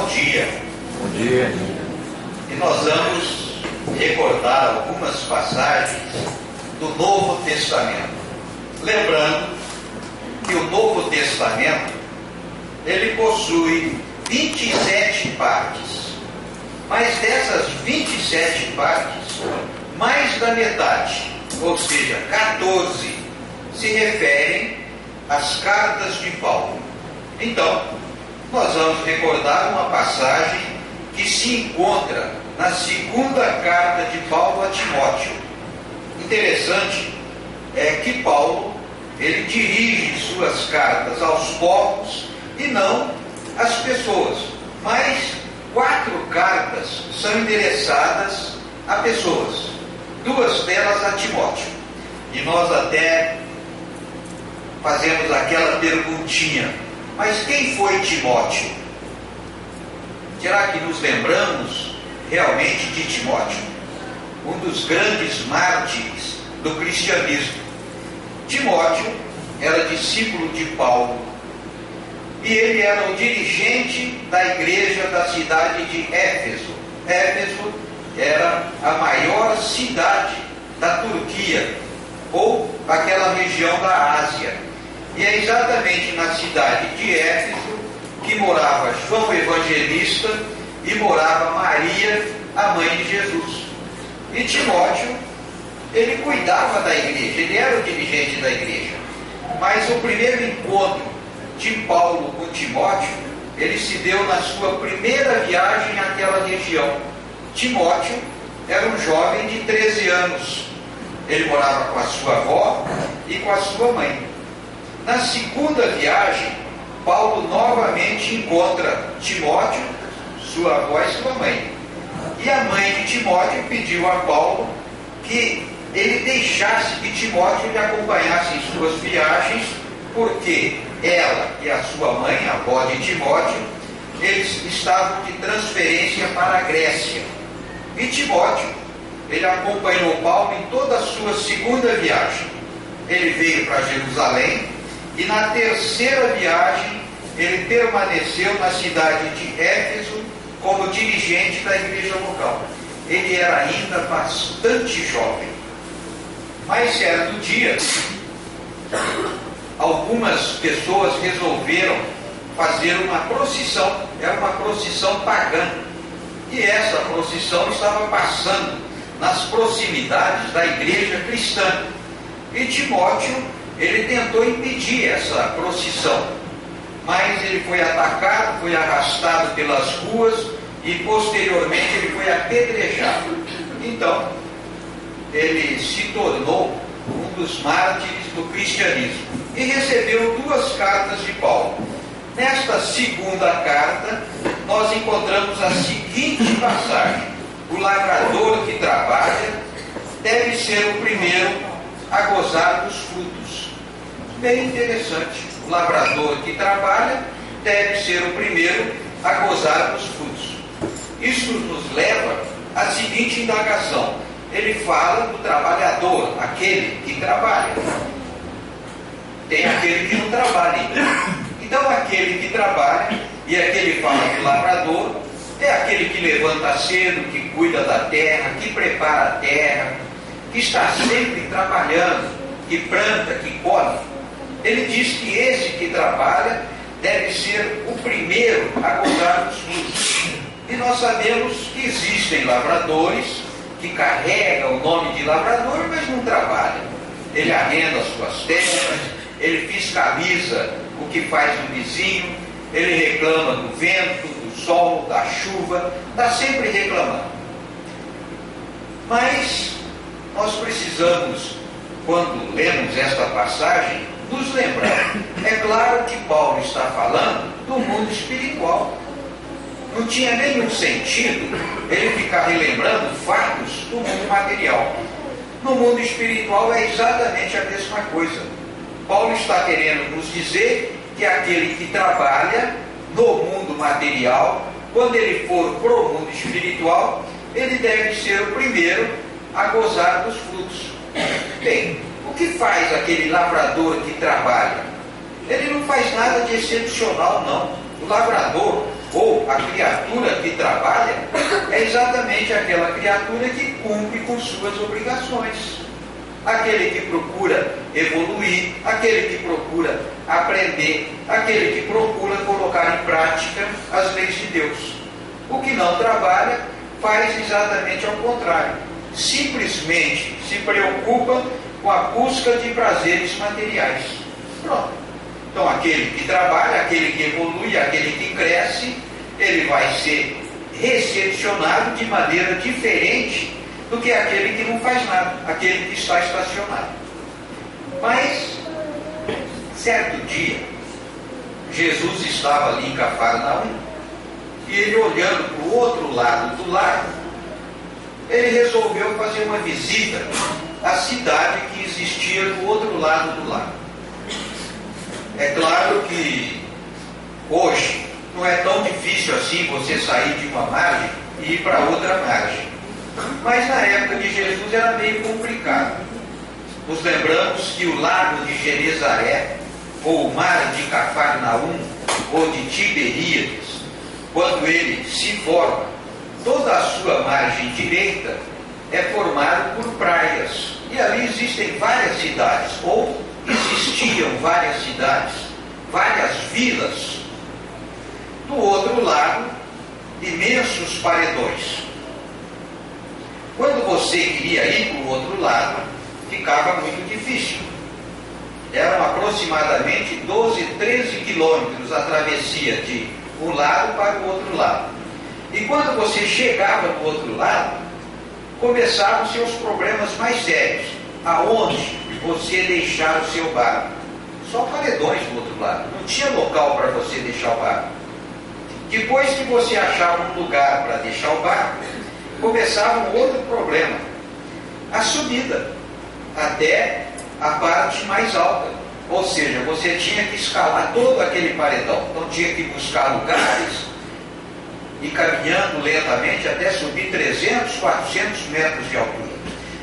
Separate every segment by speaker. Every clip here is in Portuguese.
Speaker 1: dia.
Speaker 2: Bom dia.
Speaker 1: E nós vamos recordar algumas passagens do Novo Testamento. Lembrando que o Novo Testamento, ele possui 27 partes. Mas dessas 27 partes, mais da metade, ou seja, 14, se referem às cartas de Paulo. Então, nós vamos recordar uma passagem que se encontra na segunda carta de Paulo a Timóteo. Interessante é que Paulo, ele dirige suas cartas aos povos e não às pessoas, mas 4 cartas são endereçadas a pessoas, 2 delas a Timóteo. E nós até fazemos aquela perguntinha: mas quem foi Timóteo? Será que nos lembramos realmente de Timóteo? Um dos grandes mártires do cristianismo. Timóteo era discípulo de Paulo e ele era o dirigente da igreja da cidade de Éfeso. Éfeso era a maior cidade da Turquia, ou aquela região da Ásia. E é exatamente na cidade de Éfeso que morava João Evangelista e morava Maria, a mãe de Jesus. E Timóteo, ele cuidava da igreja, ele era o dirigente da igreja. Mas o primeiro encontro de Paulo com Timóteo, ele se deu na sua primeira viagem àquela região. Timóteo era um jovem de 13 anos. Ele morava com a sua avó e com a sua mãe. Na segunda viagem, Paulo novamente encontra Timóteo, sua avó e sua mãe. E a mãe de Timóteo pediu a Paulo que ele deixasse que Timóteo lhe acompanhasse em suas viagens, porque ela e a sua mãe, a avó de Timóteo, eles estavam de transferência para a Grécia. E Timóteo, ele acompanhou Paulo em toda a sua segunda viagem. Ele veio para Jerusalém e na terceira viagem ele permaneceu na cidade de Éfeso como dirigente da igreja local. Ele era ainda bastante jovem. Mas certo dia, algumas pessoas resolveram fazer uma procissão. Era uma procissão pagã. E essa procissão estava passando nas proximidades da igreja cristã. E Timóteo, ele tentou impedir essa procissão, mas ele foi atacado, foi arrastado pelas ruas e posteriormente ele foi apedrejado. Então, ele se tornou um dos mártires do cristianismo e recebeu 2 cartas de Paulo. Nesta segunda carta, nós encontramos a seguinte passagem: o lavrador que trabalha deve ser o primeiro a gozar dos frutos. Bem interessante. O lavrador que trabalha deve ser o primeiro a gozar dos frutos. Isso nos leva à seguinte indagação. Ele fala do trabalhador, aquele que trabalha. Tem aquele que não trabalha. Então aquele que trabalha, e aquele fala do lavrador, é aquele que levanta cedo, que cuida da terra, que prepara a terra, que está sempre trabalhando, que planta, que colhe. Ele diz que esse que trabalha deve ser o primeiro a gozar dos frutos. E nós sabemos que existem lavradores que carregam o nome de lavrador, mas não trabalham. Ele arrenda as suas terras, ele fiscaliza o que faz o vizinho, ele reclama do vento, do sol, da chuva, está sempre reclamando. Mas nós precisamos, quando lemos esta passagem, nos lembrar. É claro que Paulo está falando do mundo espiritual. Não tinha nenhum sentido ele ficar relembrando fatos do mundo material. No mundo espiritual é exatamente a mesma coisa. Paulo está querendo nos dizer que aquele que trabalha no mundo material, quando ele for para o mundo espiritual, ele deve ser o primeiro a gozar dos frutos. Bem, o que faz aquele lavrador que trabalha? Ele não faz nada de excepcional, não. O lavrador, ou a criatura que trabalha, é exatamente aquela criatura que cumpre com suas obrigações. Aquele que procura evoluir, aquele que procura aprender, aquele que procura colocar em prática as leis de Deus. O que não trabalha faz exatamente ao contrário. Simplesmente se preocupa com a busca de prazeres materiais. Pronto. Então aquele que trabalha, aquele que evolui, aquele que cresce, ele vai ser recepcionado de maneira diferente do que aquele que não faz nada, aquele que está estacionado. Mas, certo dia, Jesus estava ali em Cafarnaum, e ele olhando para o outro lado do lago, ele resolveu fazer uma visita à cidade que existia do outro lado do lago. É claro que hoje não é tão difícil assim você sair de uma margem e ir para outra margem. Mas na época de Jesus era meio complicado. Nos lembramos que o lago de Genezaré, ou o mar de Cafarnaum, ou de Tiberíades, quando ele se forma, toda a sua margem direita é formada por praias. E ali existem várias cidades, ou existiam várias cidades, várias vilas. Do outro lado, imensos paredões. Quando você queria ir para o outro lado, ficava muito difícil. Eram aproximadamente 12, 13 quilômetros a travessia de um lado para o outro lado. E quando você chegava no outro lado, começavam os seus problemas mais sérios. Aonde você deixar o seu barco? Só paredões do outro lado. Não tinha local para você deixar o barco. Depois que você achava um lugar para deixar o barco, começava um outro problema. A subida até a parte mais alta. Ou seja, você tinha que escalar todo aquele paredão. Então tinha que buscar lugares e caminhando lentamente até subir 300, 400 metros de altura.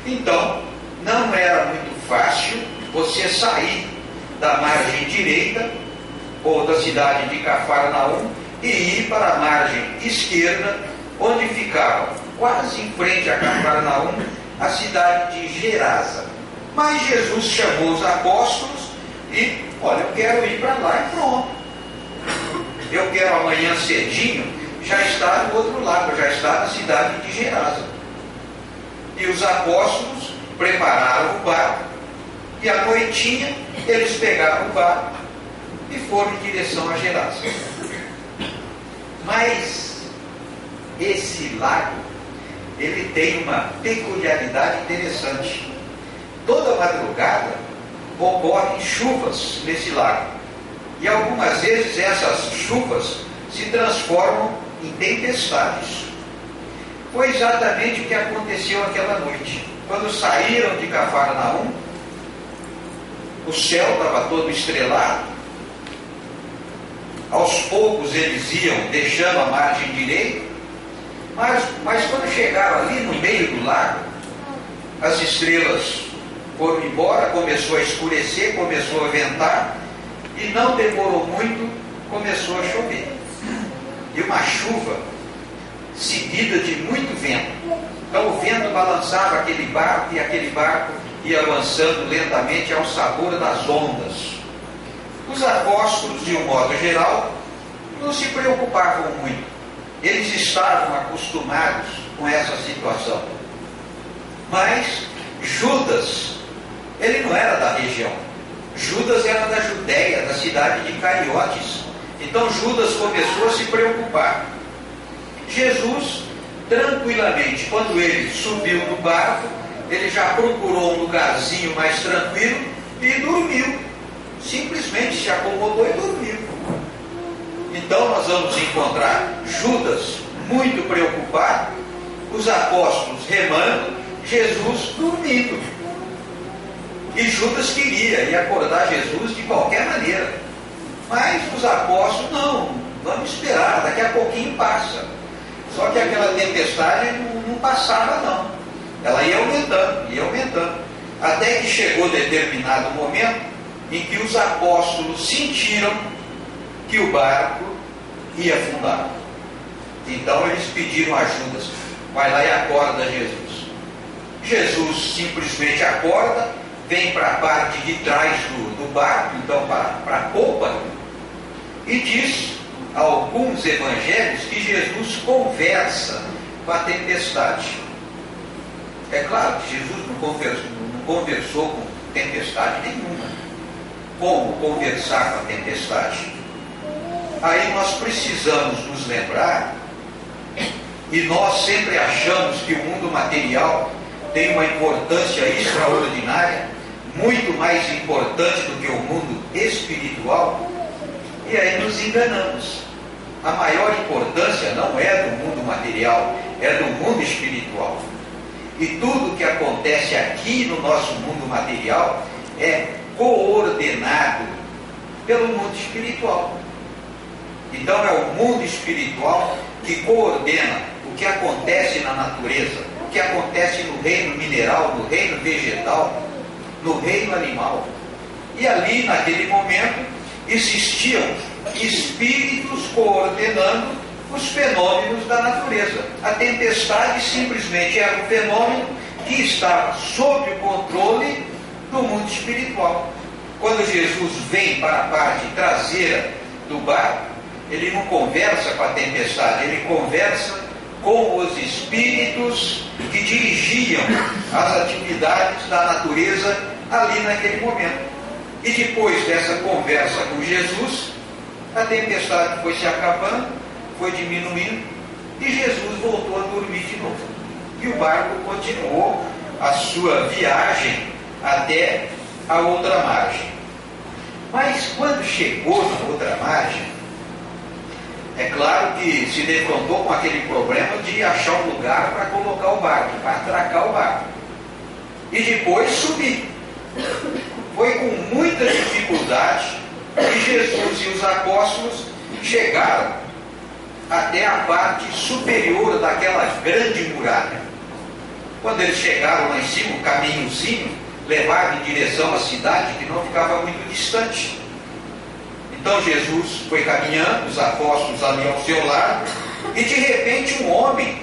Speaker 1: Então, não era muito fácil você sair da margem direita ou da cidade de Cafarnaum e ir para a margem esquerda, onde ficava quase em frente a Cafarnaum a cidade de Gerasa. Mas Jesus chamou os apóstolos e, olha, eu quero ir para lá e pronto. Eu quero amanhã cedinho já estar do outro lado, já estar na cidade de Gerasa. E os apóstolos prepararam o barco, e à noitinha eles pegaram o barco e foram em direção a Gerasa. Mas esse lago, ele tem uma peculiaridade interessante. Toda madrugada ocorrem chuvas nesse lago. E algumas vezes essas chuvas se transformam em tempestades. Foi exatamente o que aconteceu aquela noite. Quando saíram de Cafarnaum, o céu estava todo estrelado. Aos poucos eles iam deixando a margem direita, mas quando chegaram ali no meio do lago, as estrelas foram embora, começou a escurecer, começou a ventar, e não demorou muito, começou a chover. E uma chuva seguida de muito vento. Então o vento balançava aquele barco, e aquele barco ia avançando lentamente ao sabor das ondas. Os apóstolos, de um modo geral, não se preocupavam muito. Eles estavam acostumados com essa situação. Mas Judas, ele não era da região. Judas era da Judéia, da cidade de Cariotes. Então Judas começou a se preocupar. Jesus, tranquilamente, quando ele subiu no barco, ele já procurou um lugarzinho mais tranquilo e dormiu. Simplesmente se acomodou e dormiu. Então nós vamos encontrar Judas muito preocupado, os apóstolos remando, Jesus dormindo. E Judas queria ir acordar Jesus de qualquer maneira. Mas os apóstolos, não, vamos esperar, daqui a pouquinho passa. Só que aquela tempestade não passava não. Ela ia aumentando. Até que chegou determinado momento em que os apóstolos sentiram que o barco ia afundar. Então eles pediram ajuda. Vai lá e acorda Jesus. Jesus simplesmente acorda, vem para a parte de trás do barco, então para a polpa, e diz a alguns evangelhos que Jesus conversa com a tempestade. É claro que Jesus não conversou com tempestade nenhuma. Como conversar com a tempestade? Aí nós precisamos nos lembrar, e nós sempre achamos que o mundo material tem uma importância extraordinária, muito mais importante do que o mundo espiritual, e aí nos enganamos. A maior importância não é do mundo material, é do mundo espiritual. E tudo que acontece aqui no nosso mundo material é coordenado pelo mundo espiritual. Então é o mundo espiritual que coordena o que acontece na natureza, o que acontece no reino mineral, no reino vegetal, no reino animal. E ali, naquele momento, existiam espíritos coordenando os fenômenos da natureza. A tempestade simplesmente era um fenômeno que estava sob o controle do mundo espiritual. Quando Jesus vem para a parte traseira do barco, ele não conversa com a tempestade, ele conversa com os espíritos que dirigiam as atividades da natureza ali naquele momento. E depois dessa conversa com Jesus, a tempestade foi se acabando, foi diminuindo, e Jesus voltou a dormir de novo. E o barco continuou a sua viagem até a outra margem. Mas quando chegou na outra margem, é claro que se defrontou com aquele problema de achar um lugar para colocar o barco, para atracar o barco. E depois subir. Foi com muita dificuldade que Jesus e os apóstolos chegaram até a parte superior daquela grande muralha. Quando eles chegaram lá em cima, o caminhozinho levava em direção à cidade, que não ficava muito distante. Então Jesus foi caminhando, os apóstolos ali ao seu lado, e de repente um homem,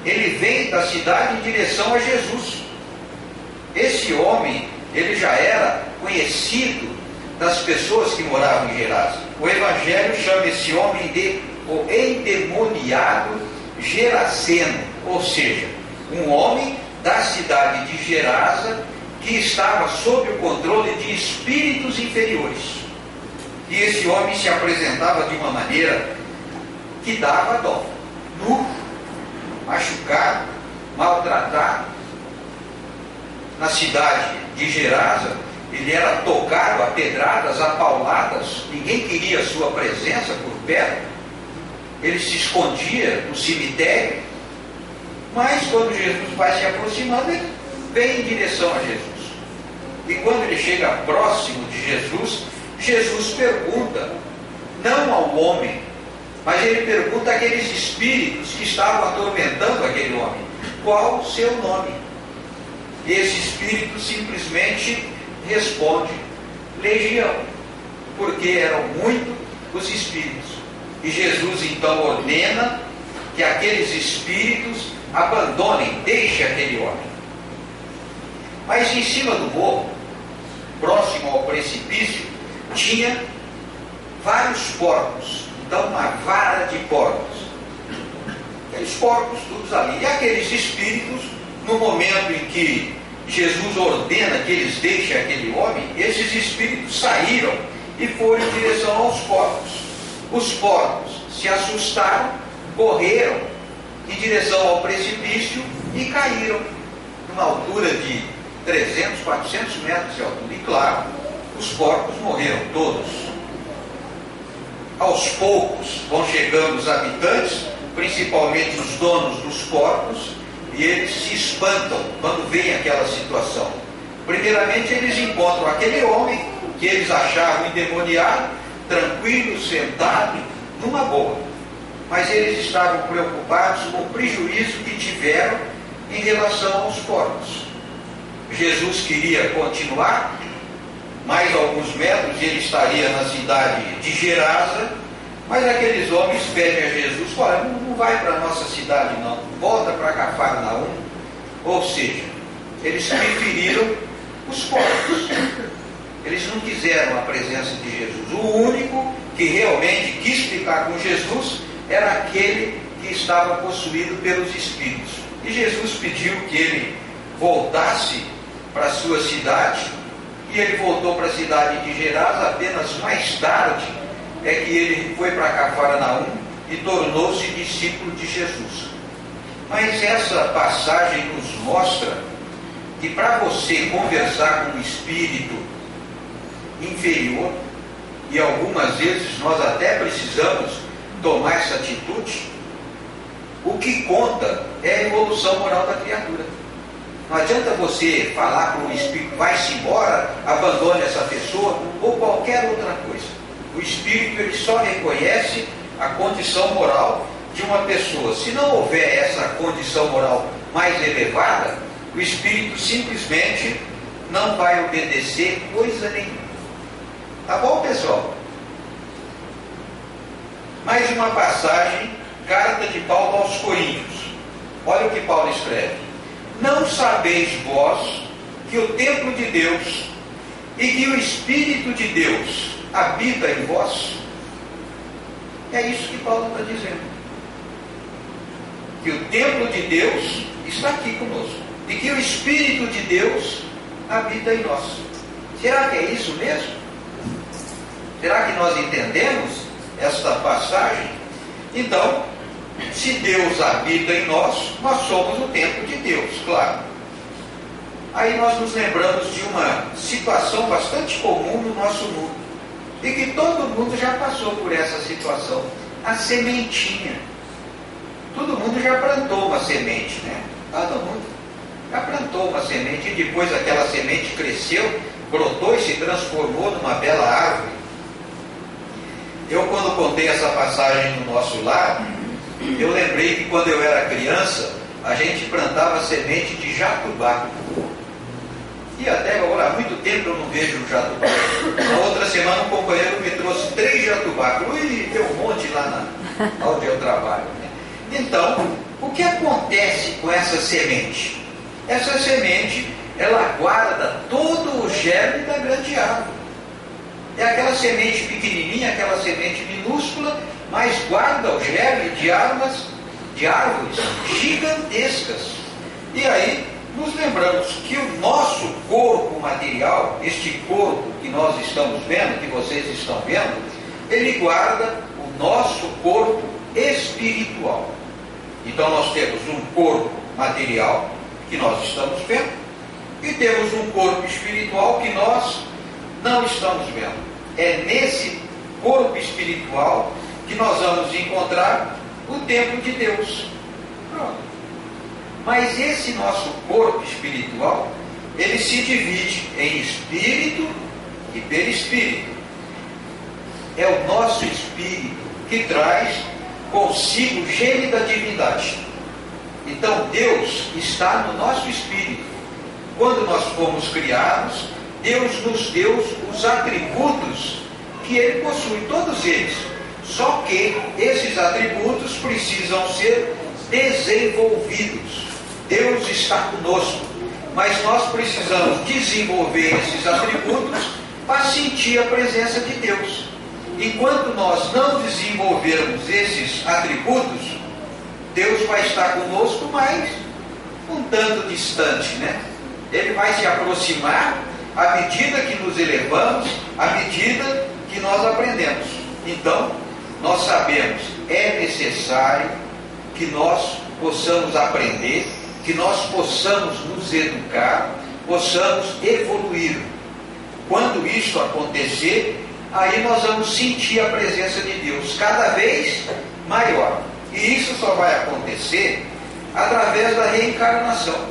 Speaker 1: ele vem da cidade em direção a Jesus. Esse homem, ele já era conhecido das pessoas que moravam em Gerasa. O Evangelho chama esse homem de o endemoniado geraseno, ou seja, um homem da cidade de Gerasa que estava sob o controle de espíritos inferiores. E esse homem se apresentava de uma maneira que dava dó. Nu, machucado, maltratado. Na cidade de Gerasa, ele era tocado a pedradas, a pauladas. Ninguém queria a sua presença por perto. Ele se escondia no cemitério. Mas quando Jesus vai se aproximando, ele vem em direção a Jesus. E quando ele chega próximo de Jesus, Jesus pergunta, não ao homem, mas ele pergunta àqueles espíritos que estavam atormentando aquele homem, qual o seu nome? E esse espírito simplesmente responde, Legião, porque eram muito os espíritos. E Jesus então ordena que aqueles espíritos abandonem, deixem aquele homem. Mas em cima do morro, próximo ao precipício, tinha vários porcos. Então uma vara de porcos. Aqueles porcos todos ali. E aqueles espíritos, no momento em que Jesus ordena que eles deixem aquele homem, esses espíritos saíram e foram em direção aos porcos. Os porcos se assustaram, correram em direção ao precipício e caíram numa altura de 300, 400 metros de altura. E claro, os porcos morreram todos. Aos poucos vão chegando os habitantes, principalmente os donos dos porcos, e eles se espantam quando veem aquela situação. Primeiramente eles encontram aquele homem que eles achavam endemoniado, tranquilo, sentado, numa boa. Mas eles estavam preocupados com o prejuízo que tiveram em relação aos porcos. Jesus queria continuar mais alguns metros e ele estaria na cidade de Gerasa, Mas aqueles homens pedem a Jesus: olha, não vai para a nossa cidade não, volta para Cafarnaum. Ou seja, eles preferiram os porcos. Eles não quiseram a presença de Jesus. O único que realmente quis ficar com Jesus era aquele que estava possuído pelos espíritos. E Jesus pediu que ele voltasse para a sua cidade, e ele voltou para a cidade de Gerasa. Apenas mais tarde é que ele foi para Cafarnaum e tornou-se discípulo de Jesus. Mas essa passagem nos mostra que para você conversar com um espírito inferior, e algumas vezes nós até precisamos tomar essa atitude, o que conta é a evolução moral da criatura. Não adianta você falar para o espírito: vai-se embora, abandone essa pessoa, ou qualquer outra coisa. O espírito, ele só reconhece a condição moral de uma pessoa. Se não houver essa condição moral mais elevada, o espírito simplesmente não vai obedecer coisa nenhuma. Tá bom, pessoal? Mais uma passagem, carta de Paulo aos Coríntios. Olha o que Paulo escreve: não sabeis vós que o templo de Deus e que o Espírito de Deus habita em vós? É isso que Paulo está dizendo, que o templo de Deus está aqui conosco e que o Espírito de Deus habita em nós. Será que é isso mesmo? Será que nós entendemos esta passagem? Então, se Deus habita em nós, nós somos o templo de Deus, claro. Aí nós nos lembramos de uma situação bastante comum no nosso mundo, e que todo mundo já passou por essa situação: a sementinha. Todo mundo já plantou uma semente, né? Todo mundo já plantou uma semente, e depois aquela semente cresceu, brotou e se transformou numa bela árvore. Eu, quando contei essa passagem no nosso lar, eu lembrei que quando eu era criança, a gente plantava semente de jatubá. E até agora, há muito tempo eu não vejo o jatubá. Na outra semana, um companheiro me trouxe 3 jatubá. Ui, deu um monte lá onde eu trabalho, né? Então, o que acontece com essa semente? Essa semente, ela guarda todo o germe da grande árvore. É aquela semente pequenininha, aquela semente minúscula, mas guarda o germe de árvores gigantescas. E aí nos lembramos que o nosso corpo material, este corpo que nós estamos vendo, que vocês estão vendo, ele guarda o nosso corpo espiritual. Então nós temos um corpo material que nós estamos vendo, e temos um corpo espiritual que nós não estamos vendo. É nesse corpo espiritual que nós vamos encontrar o templo de Deus. Pronto. Mas esse nosso corpo espiritual, ele se divide em espírito e perispírito. É o nosso espírito que traz consigo o gene da divindade. Então Deus está no nosso espírito. Quando nós fomos criados, Deus nos deu os atributos que Ele possui, todos eles. Só que esses atributos precisam ser desenvolvidos. Deus está conosco, mas nós precisamos desenvolver esses atributos para sentir a presença de Deus. Enquanto nós não desenvolvermos esses atributos, Deus vai estar conosco, mas um tanto distante, né? Ele vai se aproximar à medida que nos elevamos, à medida que nós aprendemos. Então, nós sabemos, é necessário que nós possamos aprender, que nós possamos nos educar, possamos evoluir. Quando isso acontecer, aí nós vamos sentir a presença de Deus cada vez maior. E isso só vai acontecer através da reencarnação.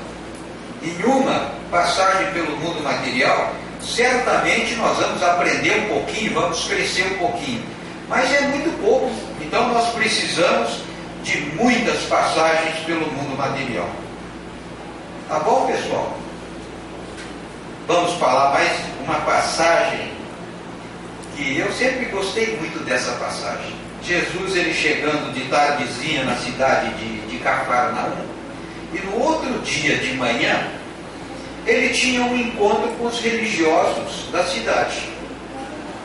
Speaker 1: Em uma passagem pelo mundo material, certamente nós vamos aprender um pouquinho, vamos crescer um pouquinho, mas é muito pouco. Então nós precisamos de muitas passagens pelo mundo material. Tá bom, pessoal? Vamos falar mais uma passagem que eu sempre gostei muito dessa passagem. Jesus, ele chegando de tardezinha na cidade de Cafarnaum, e no outro dia de manhã, ele tinha um encontro com os religiosos da cidade.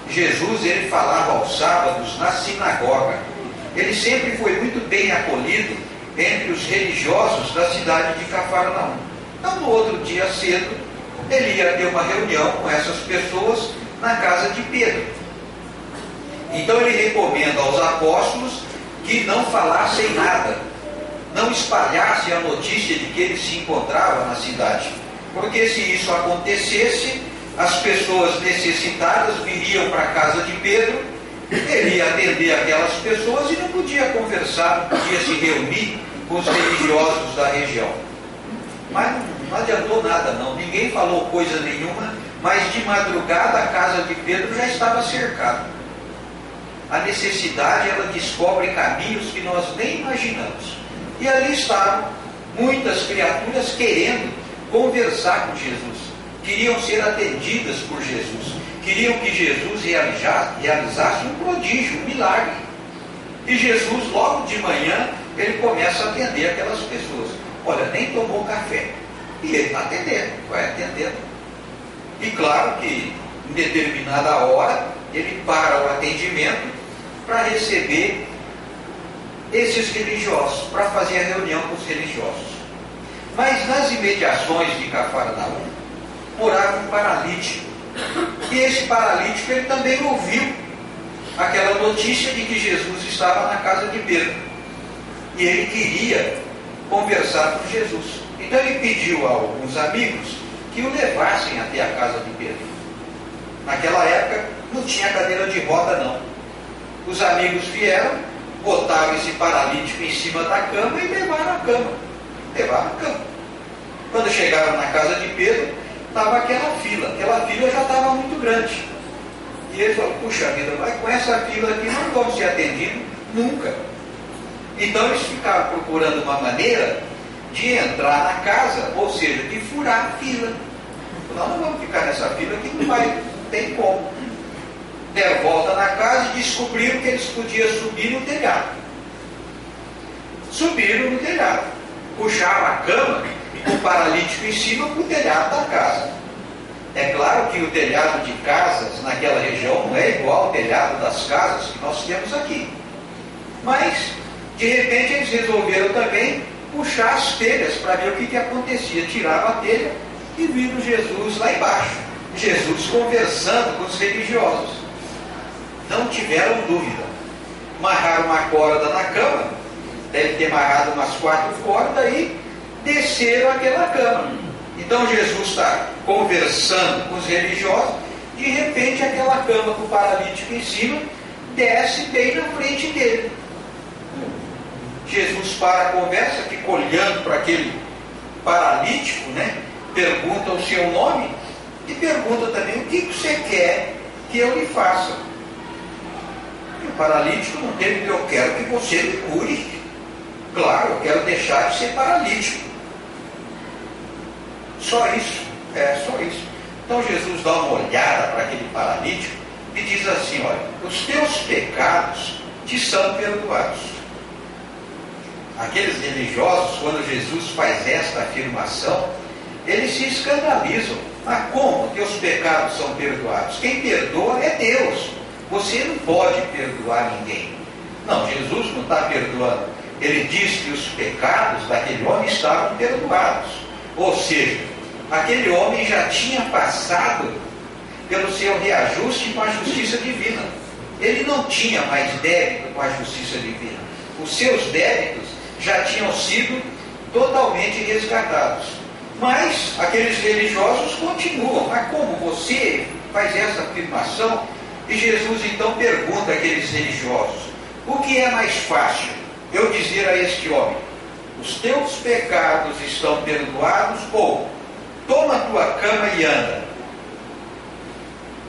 Speaker 1: Jesus, ele falava aos sábados na sinagoga. Ele sempre foi muito bem acolhido entre os religiosos da cidade de Cafarnaum. Então, no outro dia cedo, ele ia ter uma reunião com essas pessoas na casa de Pedro. Então, ele recomenda aos apóstolos que não falassem nada, não espalhassem a notícia de que ele se encontrava na cidade. Porque se isso acontecesse, as pessoas necessitadas viriam para a casa de Pedro, ele ia atender aquelas pessoas e não podia conversar, não podia se reunir com os religiosos da região. Mas não adiantou nada não, ninguém falou coisa nenhuma, mas de madrugada a casa de Pedro já estava cercada. A necessidade, ela descobre caminhos que nós nem imaginamos. E ali estavam muitas criaturas querendo conversar com Jesus, queriam ser atendidas por Jesus, queriam que Jesus realizasse um prodígio, um milagre. E Jesus, logo de manhã, ele começa a atender aquelas pessoas. Olha, nem tomou café. E ele está atendendo, vai atendendo. E claro que em determinada hora, ele para o atendimento para receber esses religiosos, para fazer a reunião com os religiosos. Mas nas imediações de Cafarnaum, morava um paralítico. E esse paralítico, ele também ouviu aquela notícia de que Jesus estava na casa de Pedro. E ele queria conversar com Jesus. Então ele pediu a alguns amigos que o levassem até a casa de Pedro. Naquela época não tinha cadeira de roda não. Os amigos vieram, botaram esse paralítico em cima da cama e levaram a cama. Levaram a cama. Quando chegaram na casa de Pedro, estava aquela fila já estava muito grande. E ele falou, puxa vida, mas com essa fila aqui não vamos ser atendidos nunca. Então eles ficaram procurando uma maneira de entrar na casa, ou seja, de furar a fila. Nós não vamos ficar nessa fila que não tem como. Deram volta na casa e descobriram que eles podiam subir no telhado. Subiram no telhado, puxaram a cama, o paralítico em cima para o telhado da casa. É claro que o telhado de casas naquela região não é igual ao telhado das casas que nós temos aqui. Mas, de repente, eles resolveram também puxar as telhas para ver o que acontecia. Tiraram a telha e viram Jesus lá embaixo. Jesus conversando com os religiosos. Não tiveram dúvida. Amarraram uma corda na cama, deve ter amarrado umas 4 cordas e desceram aquela cama. Então Jesus está conversando com os religiosos, de repente aquela cama com o paralítico em cima desce bem na frente dele. Jesus para a conversa, fica olhando para aquele paralítico, né? Pergunta o seu nome e pergunta também o que você quer que eu lhe faça. E o paralítico não teve, eu quero que você me cure. Claro, eu quero deixar de ser paralítico. Só isso, só isso. Então Jesus dá uma olhada para aquele paralítico e diz assim, olha, os teus pecados te são perdoados. Aqueles religiosos, quando Jesus faz esta afirmação, eles se escandalizam. Ah, como teus pecados são perdoados? Quem perdoa é Deus. Você não pode perdoar ninguém. Não, Jesus não está perdoando. Ele diz que os pecados daquele homem estavam perdoados. Ou seja, aquele homem já tinha passado pelo seu reajuste com a justiça divina. Ele não tinha mais débito com a justiça divina. Os seus débitos já tinham sido totalmente resgatados. Mas aqueles religiosos continuam. Mas como você faz essa afirmação? E Jesus então pergunta àqueles religiosos, o que é mais fácil? Eu dizer a este homem, os teus pecados estão perdoados, ou toma a tua cama e anda.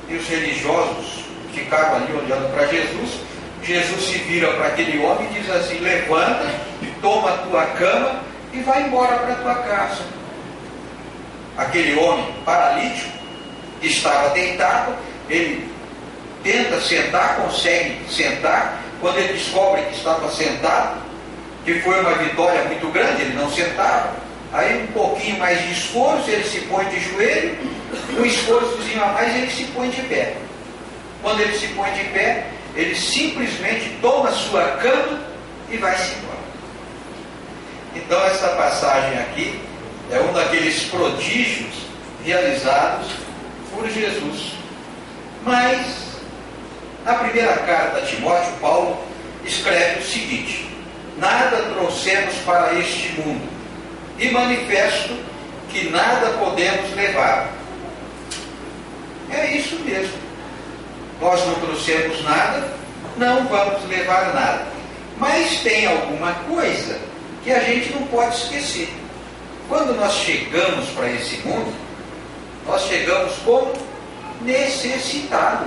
Speaker 1: E os religiosos ficaram ali olhando para Jesus. Jesus se vira para aquele homem e diz assim, levanta, toma a tua cama e vai embora para a tua casa. Aquele homem paralítico estava deitado, ele tenta sentar, consegue sentar, quando ele descobre que estava sentado, que foi uma vitória muito grande, ele não sentava. Aí um pouquinho mais de esforço, ele se põe de joelho, um esforçozinho a mais, ele se põe de pé. Quando ele se põe de pé, ele simplesmente toma sua cama e vai-se embora. Então essa passagem aqui é um daqueles prodígios realizados por Jesus. Mas, na primeira carta a Timóteo, Paulo escreve o seguinte: nada trouxemos para este mundo, e manifesto que nada podemos levar. É isso mesmo. Nós não trouxemos nada, não vamos levar nada. Mas tem alguma coisa que a gente não pode esquecer. Quando nós chegamos para esse mundo, nós chegamos como necessitado,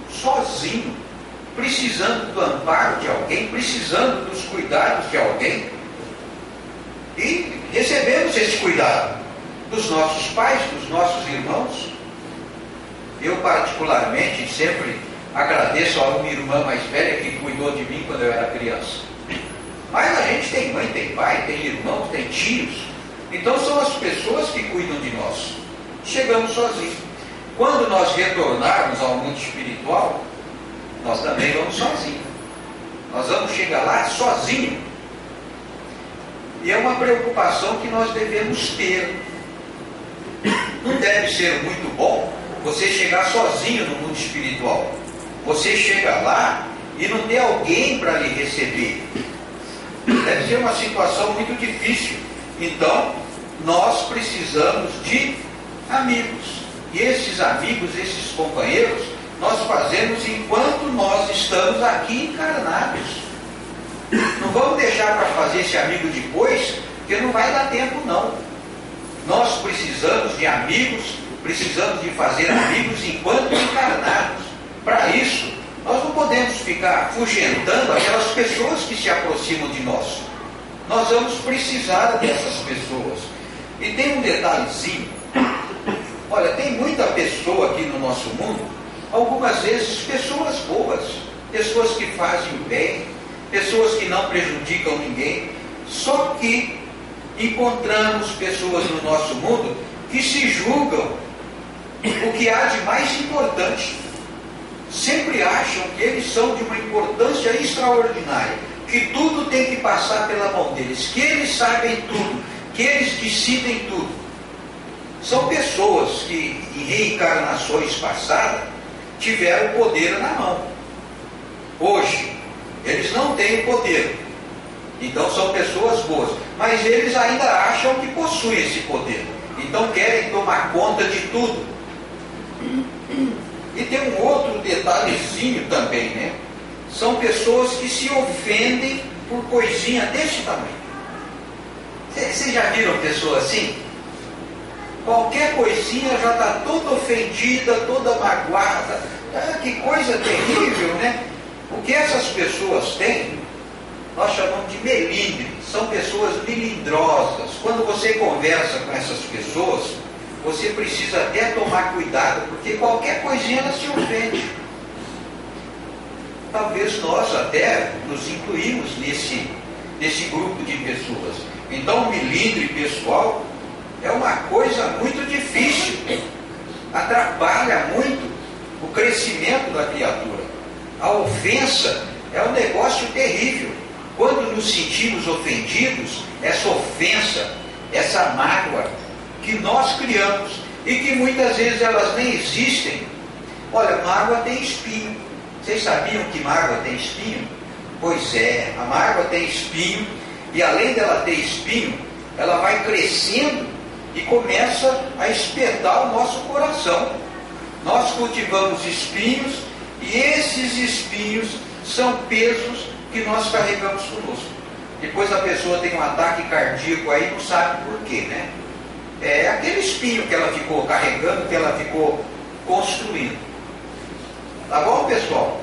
Speaker 1: sozinho, precisando do amparo de alguém, precisando dos cuidados de alguém. E recebemos esse cuidado dos nossos pais, dos nossos irmãos. Eu particularmente sempre agradeço a uma irmã mais velha que cuidou de mim quando eu era criança. Mas a gente tem mãe, tem pai, tem irmãos, tem tios. Então são as pessoas que cuidam de nós. Chegamos sozinhos. Quando nós retornarmos ao mundo espiritual, nós também vamos sozinhos. Nós vamos chegar lá sozinhos. E é uma preocupação que nós devemos ter. Não deve ser muito bom você chegar sozinho no mundo espiritual. Você chega lá e não tem alguém para lhe receber. Deve ser uma situação muito difícil. Então, nós precisamos de amigos. E esses amigos, esses companheiros, nós fazemos enquanto nós estamos aqui encarnados. Não vamos deixar para fazer esse amigo depois, porque não vai dar tempo não. Nós precisamos de amigos, precisamos de fazer amigos enquanto encarnados. Para isso, nós não podemos ficar afugentando aquelas pessoas que se aproximam de nós. Nós vamos precisar dessas pessoas. E tem um detalhezinho. Olha, tem muita pessoa aqui no nosso mundo, algumas vezes pessoas boas, pessoas que fazem o bem, pessoas que não prejudicam ninguém. Só que encontramos pessoas no nosso mundo que se julgam o que há de mais importante. Sempre acham que eles são de uma importância extraordinária, que tudo tem que passar pela mão deles, que eles sabem tudo, que eles decidem tudo. São pessoas que em reencarnações passadas tiveram o poder na mão. Hoje, eles não têm o poder. Então são pessoas boas, mas eles ainda acham que possuem esse poder. Então querem tomar conta de tudo. E tem um outro detalhezinho também, né? São pessoas que se ofendem por coisinha desse tamanho. Vocês já viram pessoa assim? Qualquer coisinha já está toda ofendida, toda magoada. Ah, que coisa terrível, né? O que essas pessoas têm, nós chamamos de melindre. São pessoas melindrosas. Quando você conversa com essas pessoas, você precisa até tomar cuidado, porque qualquer coisinha ela se ofende. Talvez nós até nos incluímos nesse grupo de pessoas. Então o melindre pessoal é uma coisa muito difícil, atrapalha muito o crescimento da criatura. A ofensa é um negócio terrível. Quando nos sentimos ofendidos, essa ofensa, essa mágoa que nós criamos e que muitas vezes elas nem existem. Olha, mágoa tem espinho. Vocês sabiam que mágoa tem espinho? Pois é, a mágoa tem espinho, e além dela ter espinho, ela vai crescendo e começa a espetar o nosso coração. Nós cultivamos espinhos, e esses espinhos são pesos que nós carregamos conosco. Depois a pessoa tem um ataque cardíaco aí, não sabe por quê, né? É aquele espinho que ela ficou carregando, que ela ficou construindo. Tá bom, pessoal?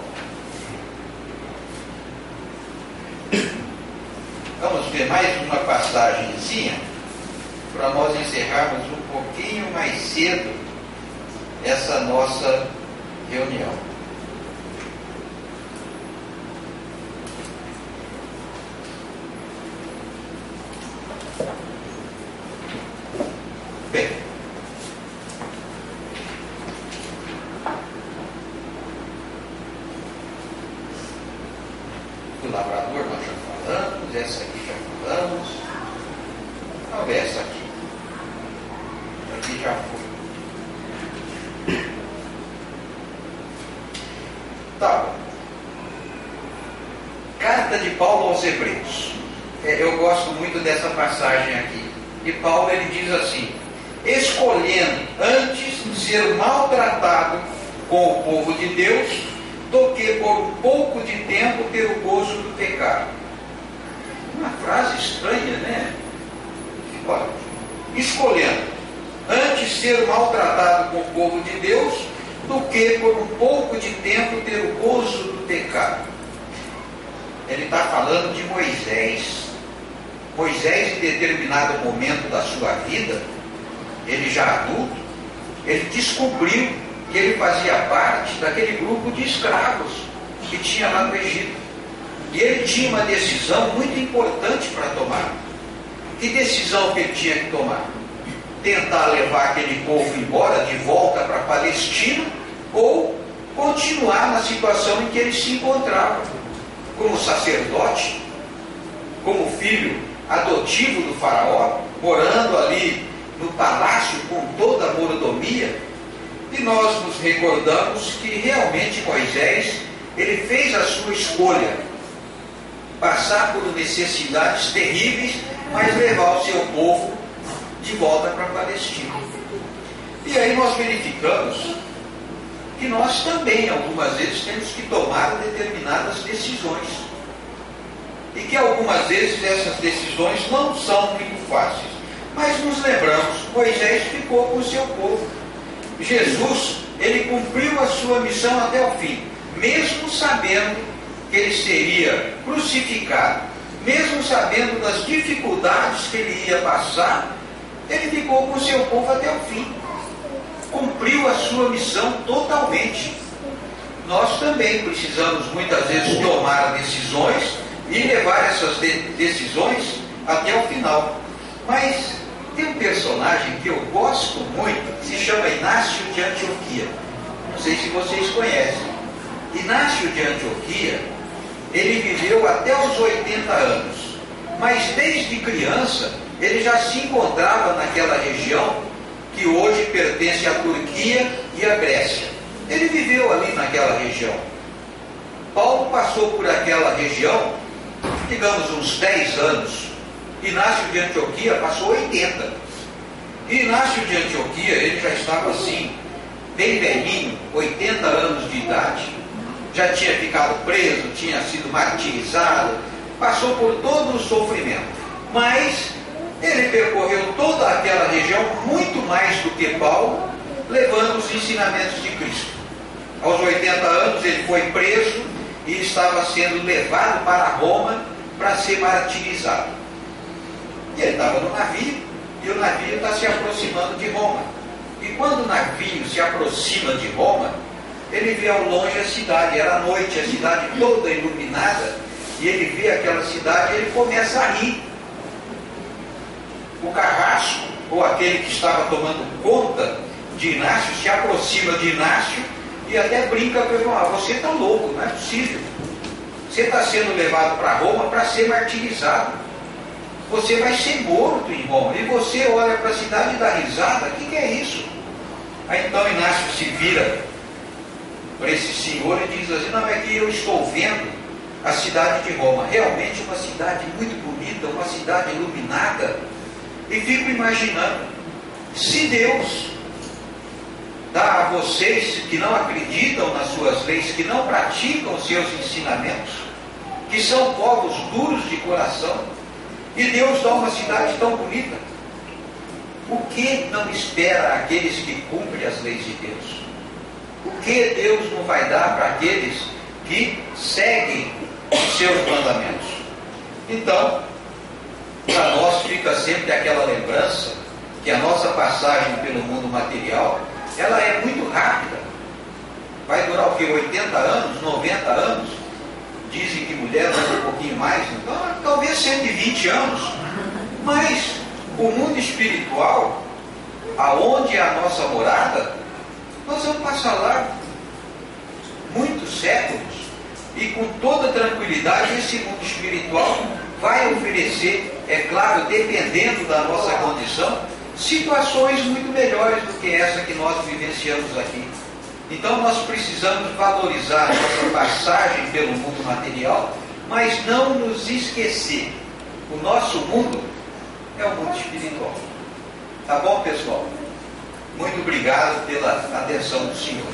Speaker 1: Vamos ver mais uma passagenzinha para nós encerrarmos um pouquinho mais cedo essa nossa reunião. Bem, do lavrador nós já falamos, essa aqui já falamos. Não, essa aqui. Aqui já foi. Tá bom. Carta de Paulo aos Hebreus. Eu gosto muito dessa passagem aqui. E Paulo ele diz assim: escolhendo antes ser maltratado com o povo de Deus, do que por um pouco de tempo ter o gozo do pecado. Uma frase estranha, né? Olha, escolhendo antes ser maltratado com o povo de Deus, do que por um pouco de tempo ter o gozo do pecado. Ele está falando de Moisés. Moisés, em determinado momento da sua vida, ele já adulto, ele descobriu que ele fazia parte daquele grupo de escravos que tinha lá no Egito. E ele tinha uma decisão muito importante para tomar. Que decisão que ele tinha que tomar? Tentar levar aquele povo embora, de volta para a Palestina, ou continuar na situação em que ele se encontrava, como sacerdote, como filho adotivo do faraó, morando ali no palácio com toda a mordomia. E nós nos recordamos que realmente Moisés, ele fez a sua escolha, passar por necessidades terríveis, mas levar o seu povo de volta para a Palestina. E aí nós verificamos que nós também, algumas vezes, temos que tomar determinadas decisões. E que algumas vezes essas decisões não são muito fáceis. Mas nos lembramos, Moisés ficou com o seu povo. Jesus, ele cumpriu a sua missão até o fim, mesmo sabendo que ele seria crucificado, mesmo sabendo das dificuldades que ele ia passar, ele ficou com o seu povo até o fim. Cumpriu a sua missão totalmente. Nós também precisamos muitas vezes tomar decisões e levar essas decisões até o final. Mas tem um personagem que eu gosto muito, que se chama Inácio de Antioquia. Não sei se vocês conhecem. Inácio de Antioquia, ele viveu até os 80 anos. Mas desde criança, ele já se encontrava naquela região que hoje pertence à Turquia e à Grécia. Ele viveu ali naquela região. Paulo passou por aquela região, digamos, uns 10 anos. Inácio de Antioquia passou 80. E Inácio de Antioquia, ele já estava assim, bem velhinho, 80 anos de idade. Já tinha ficado preso, tinha sido martirizado, passou por todo o sofrimento. Mas ele percorreu toda aquela região muito mais do que Paulo, levando os ensinamentos de Cristo. Aos 80 anos ele foi preso e estava sendo levado para Roma para ser martirizado. E ele estava no navio, e o navio está se aproximando de Roma. E quando o navio se aproxima de Roma, ele vê ao longe a cidade. Era noite, a cidade toda iluminada, e ele vê aquela cidade e ele começa a rir. O carrasco, ou aquele que estava tomando conta de Inácio, se aproxima de Inácio e até brinca com ele: você está louco, não é possível. Você está sendo levado para Roma para ser martirizado. Você vai ser morto em Roma. E você olha para a cidade e dá risada. O que é isso? Aí então Inácio se vira para esse senhor e diz assim: não, é que eu estou vendo a cidade de Roma. Realmente uma cidade muito bonita, uma cidade iluminada. E fico imaginando, se Deus dá a vocês que não acreditam nas suas leis, que não praticam os seus ensinamentos, que são povos duros de coração, e Deus dá uma cidade tão bonita, o que não espera aqueles que cumprem as leis de Deus? O que Deus não vai dar para aqueles que seguem os seus mandamentos? Então, para nós fica sempre aquela lembrança que a nossa passagem pelo mundo material, ela é muito rápida. Vai durar o quê? 80 anos, 90 anos? Dizem que mulher dura um pouquinho mais, então talvez 120 anos. Mas o mundo espiritual, aonde é a nossa morada, nós vamos passar lá muitos séculos, e com toda tranquilidade esse mundo espiritual vai oferecer, é claro, dependendo da nossa condição, situações muito melhores do que essa que nós vivenciamos aqui. Então nós precisamos valorizar a nossa passagem pelo mundo material, mas não nos esquecer. O nosso mundo é o mundo espiritual. Tá bom, pessoal? Muito obrigado pela atenção do senhor.